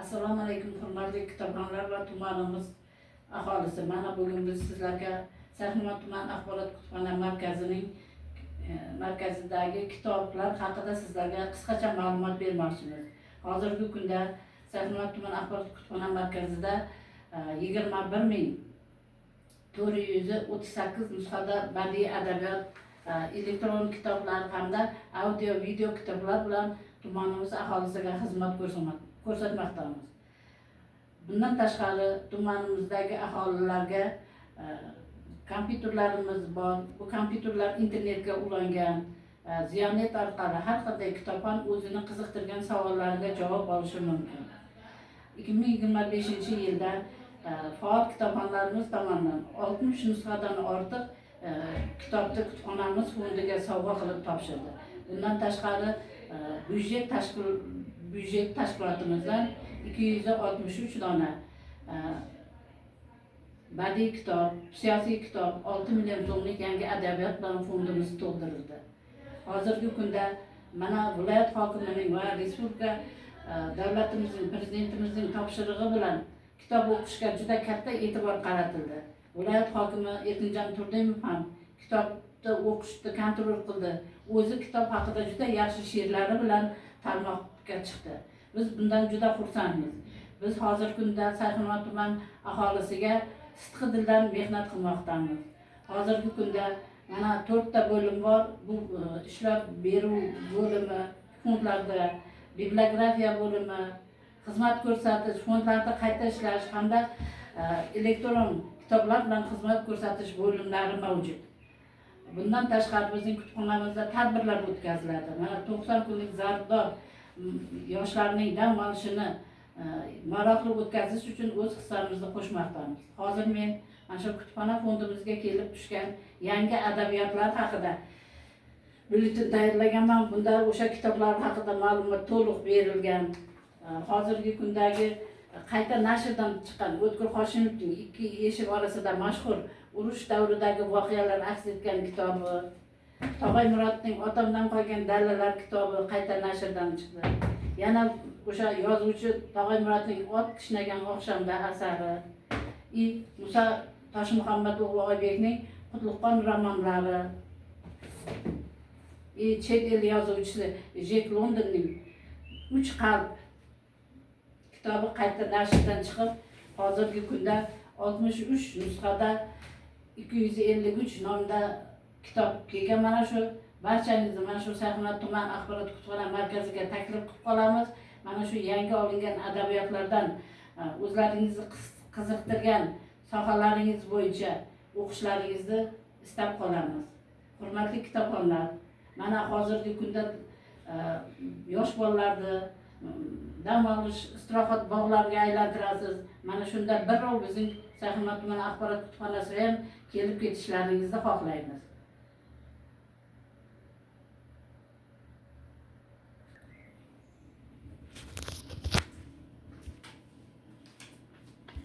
Assalomu alaykum, hurmatli kitobxonlar va tumanimiz aholisi. Mana bugun biz sizlarga Sayxunobod tuman axborot kutubxona markazidagi kitoblar haqida sizlarga qisqacha ma'lumot bermoqchimiz. Hozirgi kunda Sayxunobod tuman axborot kutubxona markazida 21.438 nusxada badiiy adabiyot, elektron kitoblar hamda audio video kitoblar bilan tumanimiz aholisiga xizmat ko'rsatmoqdamiz. Bundan tashqari tumanimizdagi aholilarga kompyuterlarimiz bor. Bu kompyuterlar internetga ulangan, Ziyonet orqali har qanday kitobxon o'zini qiziqtirgan savollariga javob olishi mumkin. 2025-yilda faol kitobxonlarimiz tomonidan 60 nusxadan ortiq kitobni kutubxonamiz fondiga sovg'a qilib topshirdi. Bundan tashqari byudjet tashkilotimizdan 263 dona badiiy kitob, siyosiy kitob, 6 million so'mlik yangi adabiyot bilan fondimiz to'ldirildi. Hozirgi kunda mana viloyat hokimining va respublika davlatimizning, prezidentimizning topshirig'i bilan kitob o'qishga juda katta e'tibor qaratildi. Viloyat hokimi Erkinjon Turdimov ham kitobni o'qishni kontrol qildi. O'zi kitob haqida juda yaxshi she'rlari bilan tarmoqqa chiqdi. Biz bundan juda xursandmiz. Biz hozirgi kunda Sayxunobod tuman aholisiga sidqi dildan mehnat qilmoqdamiz. Hozirgi kunda mana 4 ta bo'lim bor. Bu ishlab beruv bo'limi, fondlarda bibliografiya bo'limi, xizmat ko'rsatish, fondlarda qayta ishlash hamda elektron kitoblar bilan xizmat ko'rsatish bo'limlari mavjud. Bundan tashqari bizning kutubxonamizda tadbirlar o'tkaziladi. Mana 90 kunlik zarbdor yoshlarning dam olishini maroqli o'tkazish uchun o'z hissamizni qo'shmoqdamiz. Hozir men mana shu kutubxona fondimizga kelib tushgan yangi adabiyotlar haqida byulleten tayyorlaganman. Bunda o'sha kitoblar haqida ma'lumot to'liq berilgan. Hozirgi kundagi qayta nashrdan chiqqan O'tkir Hoshimovning ikki eshik orasida mashhur urush davridagi voqealar aks etgan kitobi, Tog'ay Murodning Otamdan qolgan dalillar kitobi qayta nashrdan chiqdi. Yana o'sha yozuvchi Tog'ay Murodning Ot kishnagan oqshomda asari, Musa Toshmuhammad o'g'li Oybekning Qutlug'qon romanlari, chet el yozuvchisi Jek Londonning 3 qalb kitobi qayta nashrdan chiqib, hozirgi kunda 63 nusxada 253 nomda kitob kelgan. Mana shu barchangizni mana shu Sayxunobod tuman axborot kutubxona markaziga taklif qilib qolamiz. Mana shu yangi olingan adabiyotlardan o'zlaringizni qiziqtirgan sohalaringiz bo'yicha o'qishlaringizni istab qolamiz. Hurmatli kitobxonlar, mana hozirgi kunda yosh bolalarni dam olish, istirohat bog'lariga aylantirasiz. Mana shunda birrov bizning Sayxunobod tuman axborot kutubxonasiga ham kelib ketishlaringizni xohlaymiz.